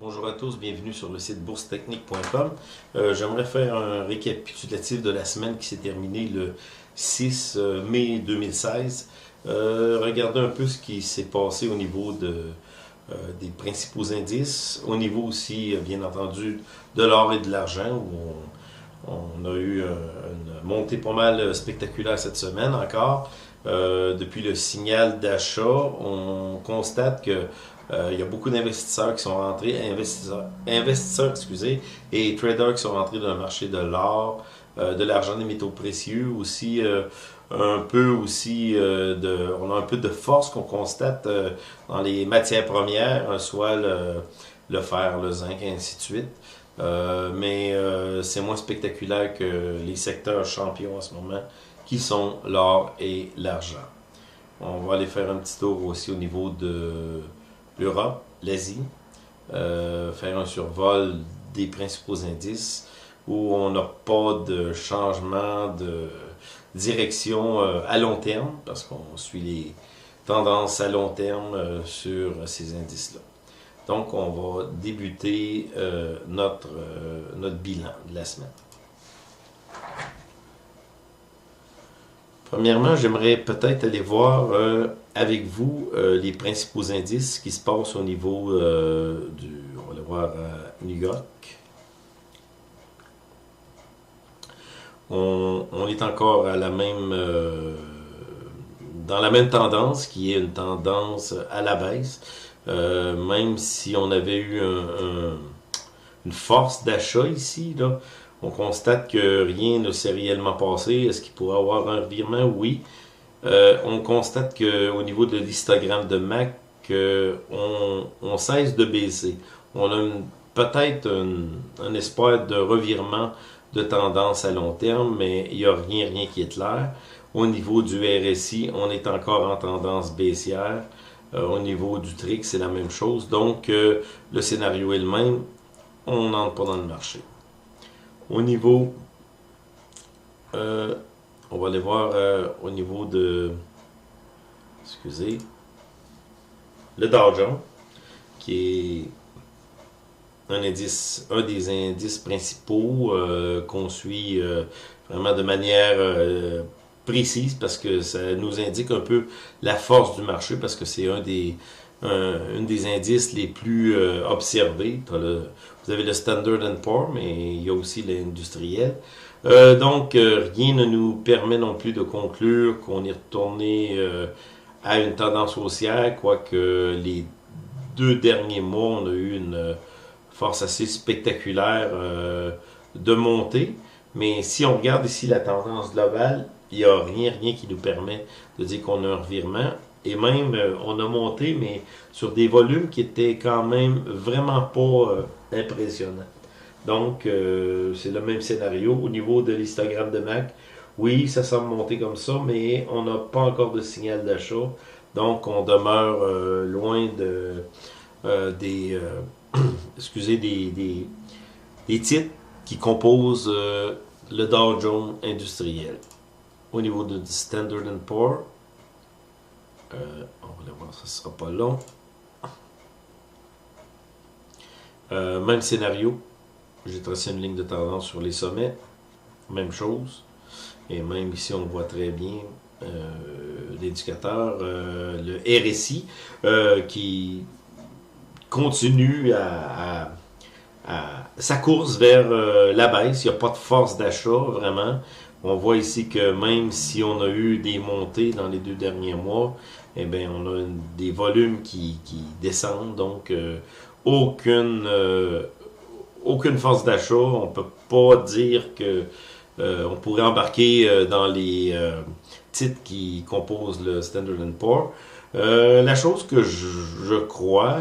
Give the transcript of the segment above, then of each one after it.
Bonjour à tous, bienvenue sur le site boursetechnique.com. J'aimerais faire un récapitulatif de la semaine qui s'est terminée le 6 mai 2016. Regarder un peu ce qui s'est passé au niveau des principaux indices, au niveau aussi, bien entendu, de l'or et de l'argent, où on a eu une montée pas mal spectaculaire cette semaine encore. Depuis le signal d'achat, on constate que il y a beaucoup d'investisseurs qui sont rentrés, investisseurs, excusez, et traders qui sont rentrés dans le marché de l'or, de l'argent, des métaux précieux, aussi un peu aussi on a un peu de force qu'on constate dans les matières premières, soit le fer, le zinc, et ainsi de suite. Mais c'est moins spectaculaire que les secteurs champions en ce moment, qui sont l'or et l'argent. On va aller faire un petit tour aussi au niveau de l'Europe, l'Asie, faire un survol des principaux indices où on n'a pas de changement de direction à long terme, parce qu'on suit les tendances à long terme sur ces indices-là. Donc, on va débuter notre bilan de la semaine. Premièrement, j'aimerais peut-être aller voir avec vous les principaux indices qui se passent au niveau on va le voir à New York. On est encore à la même, dans la même tendance, qui est une tendance à la baisse, même si on avait eu une force d'achat ici, là. On constate que rien ne s'est réellement passé. Est-ce qu'il pourrait y avoir un revirement? Oui. On constate qu'au niveau de l'histogramme de MAC, on cesse de baisser. On a peut-être un espoir de revirement de tendance à long terme, mais il n'y a rien qui est clair. Au niveau du RSI, on est encore en tendance baissière. Au niveau du TRIX, c'est la même chose. Donc, le scénario est le même. On n'entre pas dans le marché. Au niveau, on va aller voir au niveau de, excusez, le Dow Jones, qui est un des indices principaux qu'on suit vraiment de manière précise, parce que ça nous indique un peu la force du marché, parce que c'est un des indices les plus observés. Vous avez le Standard & Poor's, mais il y a aussi l'industriel. Donc, rien ne nous permet non plus de conclure qu'on est retourné à une tendance haussière, quoique les 2 derniers mois, on a eu une force assez spectaculaire de montée. Mais si on regarde ici la tendance globale, il n'y a rien qui nous permet de dire qu'on a un revirement. Et même, on a monté, mais sur des volumes qui étaient quand même vraiment pas impressionnants. Donc, c'est le même scénario. Au niveau de l'histogramme de MAC, oui, ça semble monter comme ça, mais on n'a pas encore de signal d'achat. Donc, on demeure loin des titres qui composent le Dow Jones industriel. Au niveau du Standard & Poor's, on va le voir, ça ne sera pas long. Même scénario. J'ai tracé une ligne de tendance sur les sommets. Même chose. Et même ici, on voit très bien l'indicateur, le RSI, qui continue à sa course vers la baisse. Il n'y a pas de force d'achat, vraiment. On voit ici que même si on a eu des montées dans les 2 derniers mois, eh bien, on a des volumes qui descendent. Donc, aucune force d'achat. On ne peut pas dire que on pourrait embarquer dans les titres qui composent le Standard & Poor's. La chose que je crois,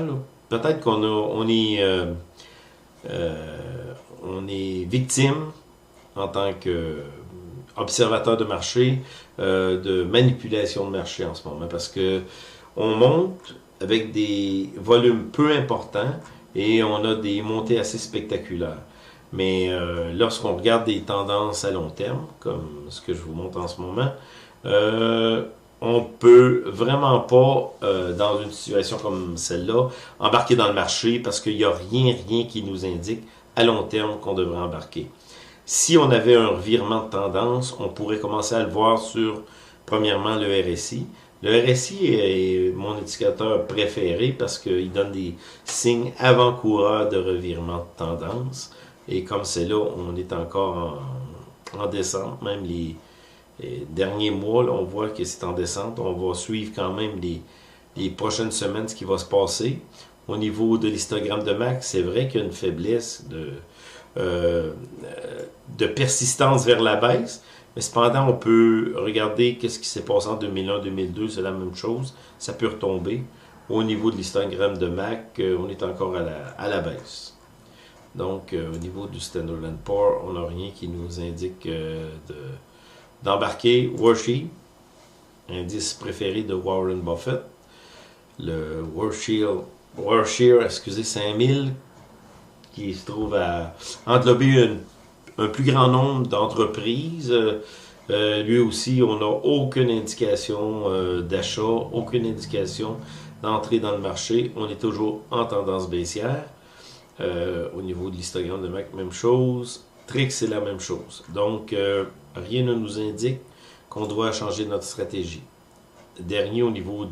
peut-être on est victime en tant que observateur de marché de manipulation de marché en ce moment, parce que on monte avec des volumes peu importants et on a des montées assez spectaculaires. Mais lorsqu'on regarde des tendances à long terme, comme ce que je vous montre en ce moment, on peut vraiment pas, dans une situation comme celle-là, embarquer dans le marché parce qu'il n'y a rien qui nous indique à long terme qu'on devrait embarquer. Si on avait un revirement de tendance, on pourrait commencer à le voir sur, premièrement, le RSI. Le RSI est mon indicateur préféré parce qu'il donne des signes avant-coureurs de revirement de tendance. Et comme c'est là, on est encore en descente, même les derniers mois, là, on voit que c'est en descente. On va suivre quand même les prochaines semaines ce qui va se passer. Au niveau de l'histogramme de MAC, c'est vrai qu'il y a une faiblesse de persistance vers la baisse, mais cependant, on peut regarder qu'est-ce qui s'est passé en 2001-2002, c'est la même chose, ça peut retomber. Au niveau de l'histogramme de MAC, on est encore à la baisse. Donc, au niveau du Standard & Poor's, on n'a rien qui nous indique d'embarquer. Worksheet, indice préféré de Warren Buffett, le Worksheet, excusez, 5000, qui se trouve à englober un plus grand nombre d'entreprises. Lui aussi, on n'a aucune indication d'achat, aucune indication d'entrée dans le marché. On est toujours en tendance baissière. Au niveau de l'histogramme de MAC, même chose. Trix, c'est la même chose. Donc, rien ne nous indique qu'on doit changer notre stratégie. Dernier, au niveau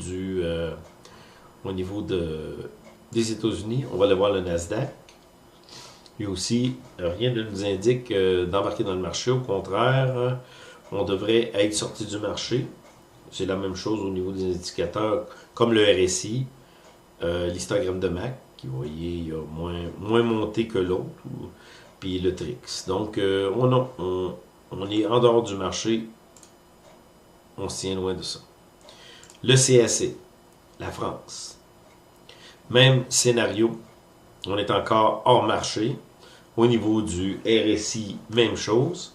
des États-Unis, on va aller voir le Nasdaq. Lui aussi, rien ne nous indique d'embarquer dans le marché. Au contraire, on devrait être sorti du marché. C'est la même chose au niveau des indicateurs, comme le RSI, l'histogramme de MAC, qui, vous voyez, il y a moins monté que l'autre, puis le TRIX. Donc, on est en dehors du marché, on se tient loin de ça. Le CAC, la France. Même scénario, on est encore hors marché. Au niveau du RSI, même chose.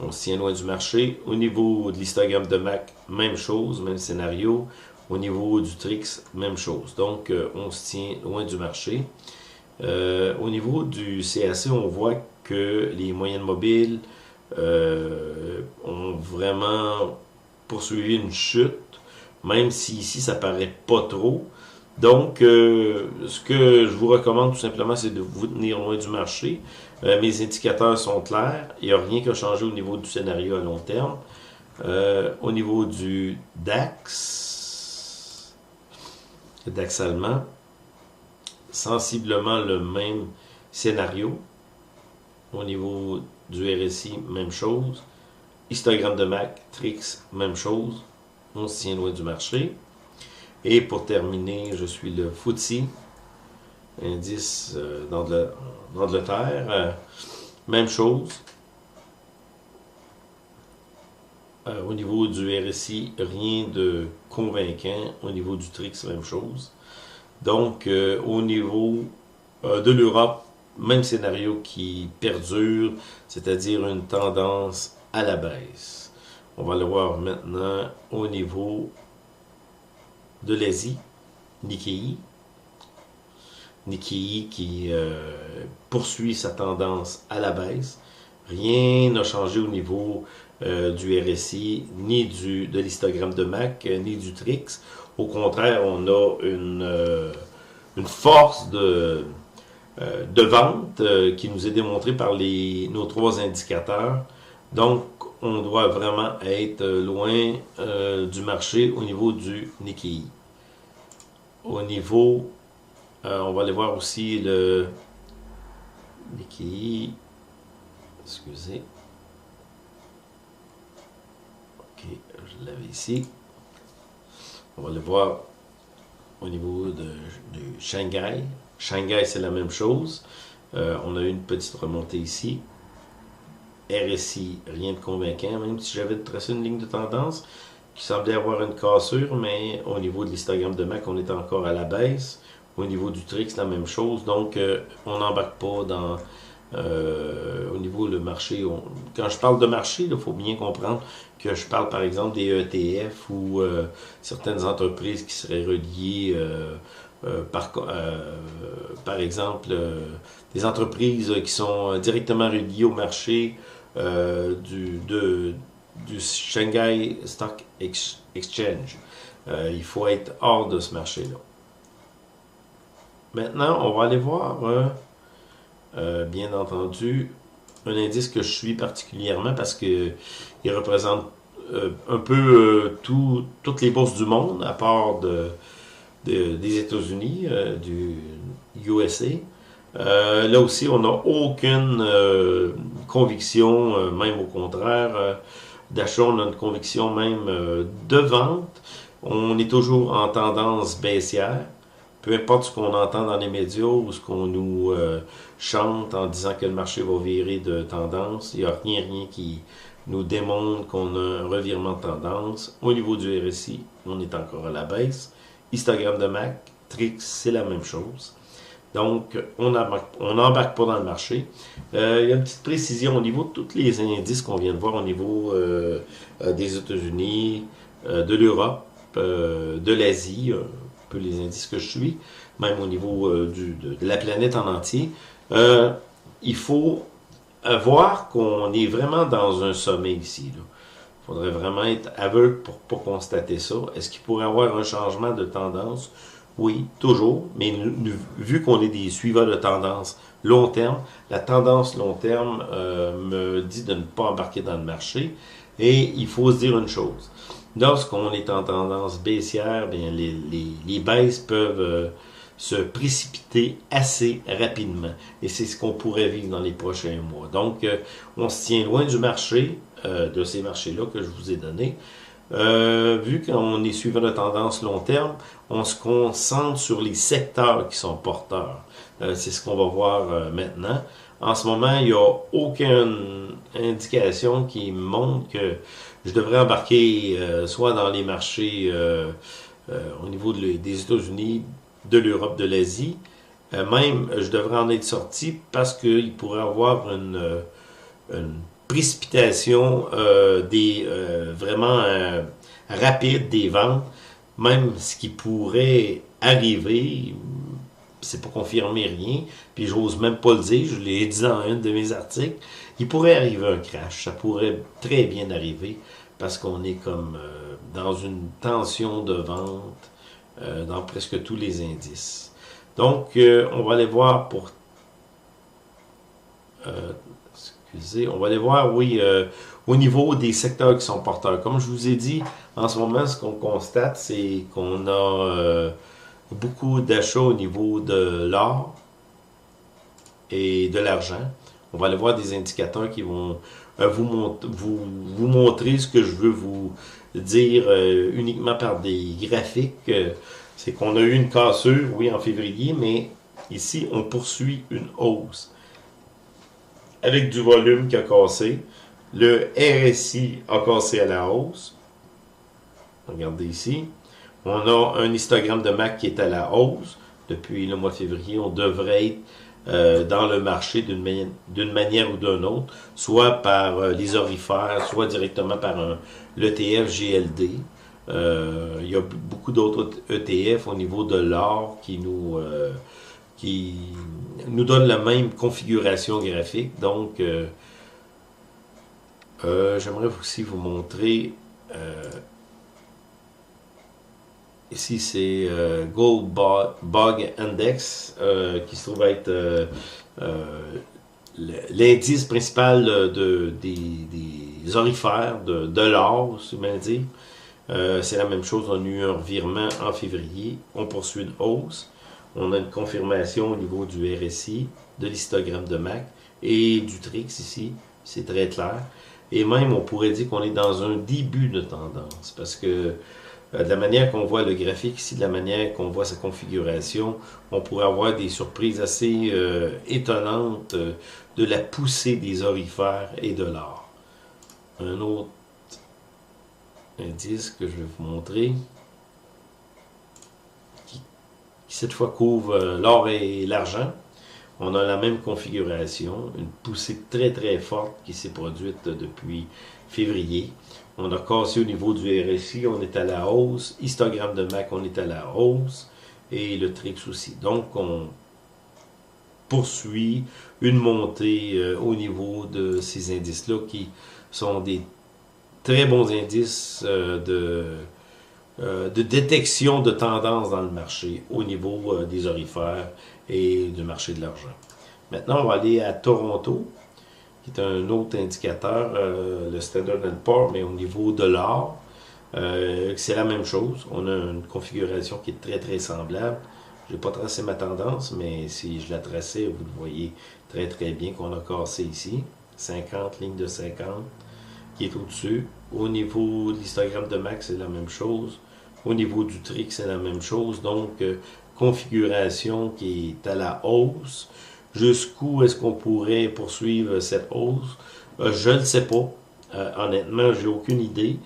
On se tient loin du marché. Au niveau de l'histogramme de MAC, même chose, même scénario. Au niveau du TRIX, même chose. Donc, on se tient loin du marché. Au niveau du CAC, on voit que les moyennes mobiles ont vraiment poursuivi une chute, même si ici, ça paraît pas trop. Donc, ce que je vous recommande tout simplement, c'est de vous tenir loin du marché. Mes indicateurs sont clairs. Il n'y a rien qui a changé au niveau du scénario à long terme. Au niveau du DAX, le DAX allemand, sensiblement le même scénario. Au niveau du RSI, même chose. Histogramme de MAC, TRIX, même chose. On se tient loin du marché. Et pour terminer, je suis le FTSE, indice d'Angleterre. Même chose. Au niveau du RSI, rien de convaincant. Au niveau du TRIX, même chose. Donc, au niveau de l'Europe, même scénario qui perdure, c'est-à-dire une tendance à la baisse. On va le voir maintenant au niveau de l'Asie, Nikkei. Nikkei qui poursuit sa tendance à la baisse. Rien n'a changé au niveau du RSI, ni de l'histogramme de MAC, ni du TRIX. Au contraire, on a une force de vente qui nous est démontrée par nos trois indicateurs. Donc, on doit vraiment être loin du marché au niveau du Nikkei. Au niveau, on va aller voir aussi le Nikkei. Excusez. Ok, je l'avais ici. On va le voir au niveau de Shanghai. Shanghai, c'est la même chose. On a eu une petite remontée ici. RSI, rien de convaincant, même si j'avais tracé une ligne de tendance qui semblait avoir une cassure, mais au niveau de l'histogramme de MAC, on est encore à la baisse. Au niveau du TRIX, la même chose. Donc, on n'embarque pas dans... au niveau du marché, quand je parle de marché, il faut bien comprendre que je parle par exemple des ETF ou certaines entreprises qui seraient reliées par exemple des entreprises qui sont directement reliées au marché du Shanghai Stock Exchange. Il faut être hors de ce marché-là. Maintenant, on va aller voir, bien entendu, un indice que je suis particulièrement parce qu'il représente un peu toutes les bourses du monde, à part des États-Unis, du USA. Là aussi, on n'a aucune conviction, même au contraire, d'achat, on a une conviction même de vente. On est toujours en tendance baissière. Peu importe ce qu'on entend dans les médias ou ce qu'on nous chante en disant que le marché va virer de tendance, il n'y a rien qui nous démontre qu'on a un revirement de tendance. Au niveau du RSI, on est encore à la baisse. Histogramme de MAC, Trix, c'est la même chose. Donc, on n'embarque pas dans le marché. Il y a une petite précision au niveau de tous les indices qu'on vient de voir au niveau des États-Unis, de l'Europe, de l'Asie, un peu les indices que je suis, même au niveau de la planète en entier. Il faut voir qu'on est vraiment dans un sommet ici. Il faudrait vraiment être aveugle pour constater ça. Est-ce qu'il pourrait y avoir un changement de tendance? Oui, toujours, mais vu qu'on est des suiveurs de tendance long terme, la tendance long terme me dit de ne pas embarquer dans le marché. Et il faut se dire une chose. Lorsqu'on est en tendance baissière, bien, les baisses peuvent se précipiter assez rapidement. Et c'est ce qu'on pourrait vivre dans les prochains mois. Donc, on se tient loin du marché, de ces marchés-là que je vous ai donnés. Vu qu'on est suivant de tendance long terme, on se concentre sur les secteurs qui sont porteurs. C'est ce qu'on va voir maintenant. En ce moment, il n'y a aucune indication qui montre que je devrais embarquer soit dans les marchés au niveau des États-Unis, de l'Europe, de l'Asie. Même, je devrais en être sorti parce qu'il pourrait y avoir une précipitation vraiment rapide des ventes, même ce qui pourrait arriver, c'est pas confirmer rien, puis j'ose même pas le dire, je l'ai dit dans un de mes articles, il pourrait arriver un crash, ça pourrait très bien arriver, parce qu'on est comme dans une tension de vente dans presque tous les indices. Donc, on va aller voir pour... on va aller voir, oui, au niveau des secteurs qui sont porteurs. Comme je vous ai dit, en ce moment, ce qu'on constate, c'est qu'on a beaucoup d'achats au niveau de l'or et de l'argent. On va aller voir des indicateurs qui vont vous montrer ce que je veux vous dire uniquement par des graphiques. C'est qu'on a eu une cassure, oui, en février, mais ici, on poursuit une hausse avec du volume qui a cassé. Le RSI a cassé à la hausse. Regardez ici. On a un histogramme de MAC qui est à la hausse. Depuis le mois de février, on devrait être dans le marché d'une manière ou d'une autre, soit par les orifères, soit directement par l'ETF GLD. Il y a beaucoup d'autres ETF au niveau de l'or qui nous donnent la même configuration graphique. Donc, j'aimerais aussi vous montrer... ici, c'est Gold Bug Index, qui se trouve être l'indice principal des orifères, de l'or, si bien dire. C'est la même chose, on a eu un revirement en février, on poursuit une hausse, on a une confirmation au niveau du RSI, de l'histogramme de MAC et du Trix ici, c'est très clair. Et même, on pourrait dire qu'on est dans un début de tendance, parce que de la manière qu'on voit le graphique ici, de la manière qu'on voit sa configuration, on pourrait avoir des surprises assez étonnantes de la poussée des orifères et de l'or. Un autre indice que je vais vous montrer, qui cette fois couvre l'or et l'argent. On a la même configuration, une poussée très très forte qui s'est produite depuis février. On a cassé au niveau du RSI, on est à la hausse. Histogramme de MAC, on est à la hausse. Et le Trix aussi. Donc, on poursuit une montée au niveau de ces indices-là qui sont des très bons indices de détection de tendance dans le marché au niveau des orifères et du marché de l'argent. Maintenant, on va aller à Toronto, qui est un autre indicateur, le Standard & Poor's, mais au niveau de l'or. C'est la même chose. On a une configuration qui est très très semblable. Je n'ai pas tracé ma tendance, mais si je la traçais, vous le voyez très très bien qu'on a cassé ici. 50, ligne de 50, qui est au-dessus. Au niveau de l'histogramme de MAC, c'est la même chose. Au niveau du TRIX, c'est la même chose. Donc, configuration qui est à la hausse. Jusqu'où est-ce qu'on pourrait poursuivre cette hausse? Je ne le sais pas. Honnêtement, j'ai aucune idée.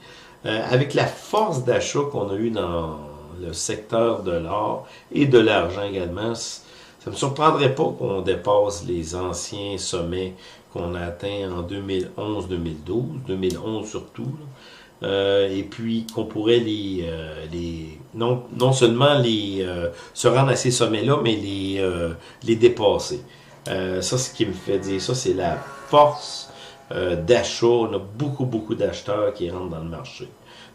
Avec la force d'achat qu'on a eu dans le secteur de l'or et de l'argent également, ça ne me surprendrait pas qu'on dépasse les anciens sommets qu'on a atteints en 2011-2012, 2011 surtout, et puis qu'on pourrait non seulement se rendre à ces sommets-là, mais les dépasser. Ça, ce qui me fait dire ça, c'est la force d'achat. On a beaucoup d'acheteurs qui rentrent dans le marché.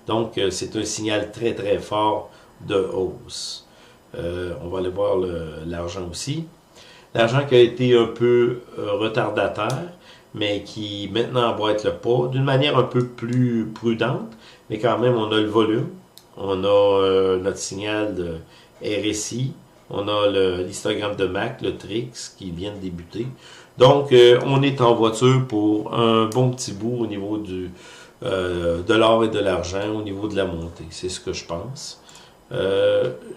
Donc, c'est un signal très, très fort de hausse. On va aller voir l'argent aussi. L'argent qui a été un peu retardataire, mais qui maintenant va être le pas, d'une manière un peu plus prudente, mais quand même, on a le volume, on a notre signal de RSI, on a l'histogramme de MAC, le TRIX qui vient de débuter. Donc, on est en voiture pour un bon petit bout au niveau de l'or et de l'argent, au niveau de la montée. C'est ce que je pense.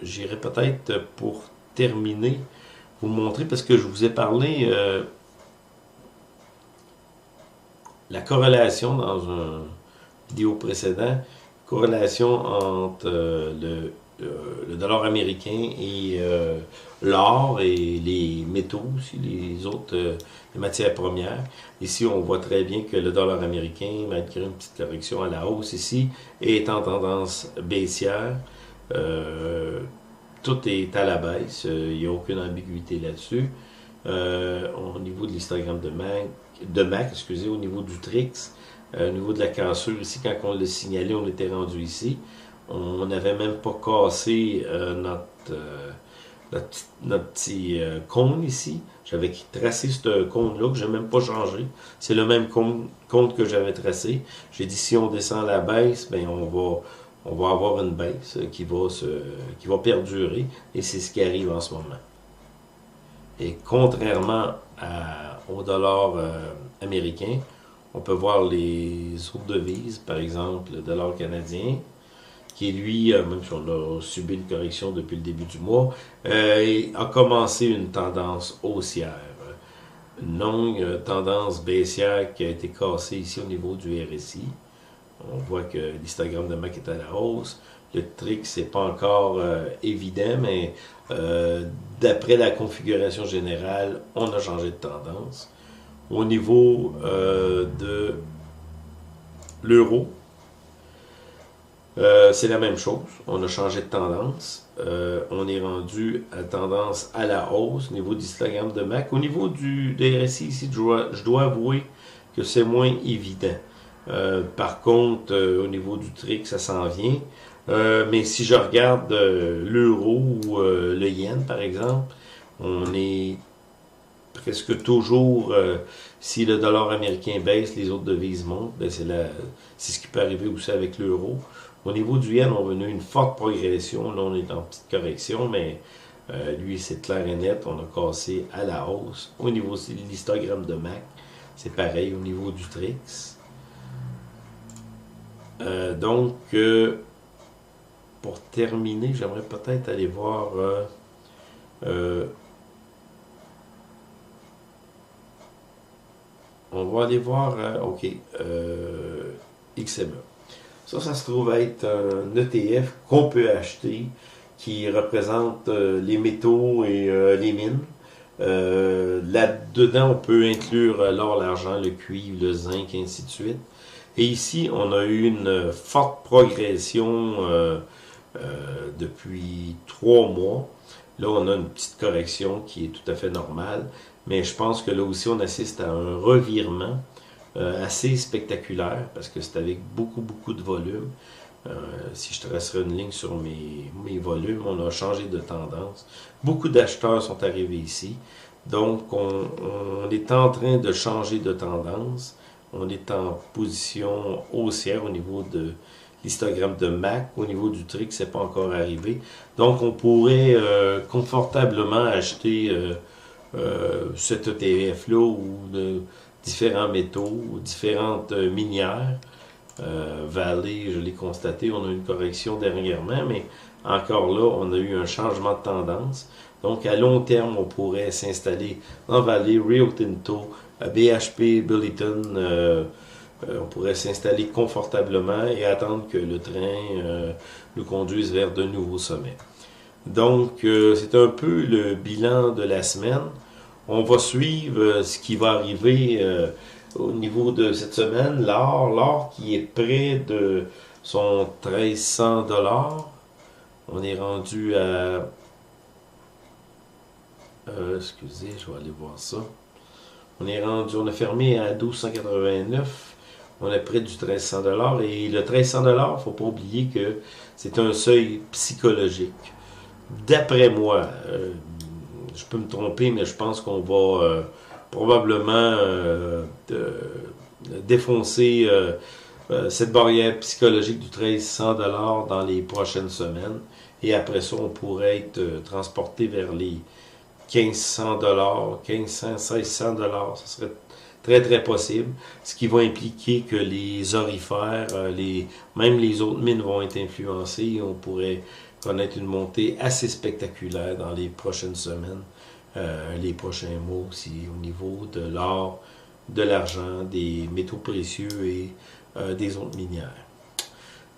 J'irai peut-être pour terminer, vous montrer, parce que je vous ai parlé la corrélation dans une vidéo précédente, corrélation entre le dollar américain et l'or et les métaux aussi, les autres les matières premières. Ici, on voit très bien que le dollar américain, malgré une petite correction à la hausse ici, est en tendance baissière. Tout est à la baisse, il n'y a aucune ambiguïté là-dessus. Au niveau de l'histogramme de MAC, au niveau du TRIX, au niveau de la cassure ici, quand on l'a signalé, on était rendu ici. On n'avait même pas cassé notre petit cône ici. J'avais tracé ce cône-là que je n'ai même pas changé. C'est le même cône que j'avais tracé. J'ai dit si on descend à la baisse, ben on va avoir une baisse qui va perdurer. Et c'est ce qui arrive en ce moment. Et contrairement au dollar américain, on peut voir les autres devises, par exemple le dollar canadien, qui lui, même si on a subi une correction depuis le début du mois, a commencé une tendance haussière. Une longue tendance baissière qui a été cassée ici au niveau du RSI. On voit que l'histogramme de MAC est à la hausse. Le TRIX, c'est pas encore évident, mais d'après la configuration générale, on a changé de tendance. Au niveau de l'euro, c'est la même chose. On a changé de tendance. On est rendu à tendance à la hausse au niveau du histogramme de MAC. Au niveau des RSI ici, je dois avouer que c'est moins évident. Par contre, au niveau du TRIX, ça s'en vient. Mais si je regarde l'euro ou le yen, par exemple, on est presque toujours, si le dollar américain baisse, les autres devises montent. Ben c'est ce qui peut arriver aussi avec l'euro. Au niveau du yen, on a eu une forte progression. Là, on est en petite correction, mais lui, c'est clair et net. On a cassé à la hausse. Au niveau de l'histogramme de MAC, c'est pareil au niveau du TRIX. Donc, pour terminer, j'aimerais peut-être aller voir on va aller voir XME. Ça se trouve être un ETF qu'on peut acheter qui représente les métaux et les mines. Là-dedans, on peut inclure l'or, l'argent, le cuivre, le zinc, et ainsi de suite. Et ici, on a eu une forte progression depuis 3 mois. Là, on a une petite correction qui est tout à fait normale. Mais je pense que là aussi, on assiste à un revirement assez spectaculaire parce que c'est avec beaucoup de volume. Si je tracerais une ligne sur mes volumes, on a changé de tendance. Beaucoup d'acheteurs sont arrivés ici. Donc, on est en train de changer de tendance. On est en position haussière au niveau de l'histogramme de MAC. Au niveau du TRIX, c'est pas encore arrivé. Donc, on pourrait confortablement acheter cet ETF-là ou de différents métaux, ou différentes minières. Valley, je l'ai constaté, on a eu une correction dernièrement, mais encore là, on a eu un changement de tendance. Donc, à long terme, on pourrait s'installer en Valley, Rio Tinto, BHP, Billiton. On pourrait s'installer confortablement et attendre que le train nous conduise vers de nouveaux sommets. Donc, c'est un peu le bilan de la semaine. On va suivre ce qui va arriver au niveau de cette semaine. L'or qui est près de son 1300 $. On est rendu à... excusez, je vais aller voir ça. On a fermé à 1289. On est près du 1300 $. Et le 1300 $, il ne faut pas oublier que c'est un seuil psychologique. D'après moi, je peux me tromper, mais je pense qu'on va probablement défoncer cette barrière psychologique du 1300 $ dans les prochaines semaines. Et après ça, on pourrait être transporté vers les 1500 $, 1500, 1600 $. Ce serait très possible. Ce qui va impliquer que les orifères, même les autres mines vont être influencées et on pourrait connaître une montée assez spectaculaire dans les prochaines semaines, les prochains mois aussi, au niveau de l'or, de l'argent, des métaux précieux et des autres minières.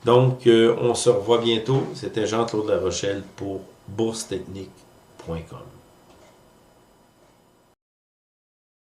Donc, on se revoit bientôt. C'était Jean-Claude Larochelle pour boursetechnique.com.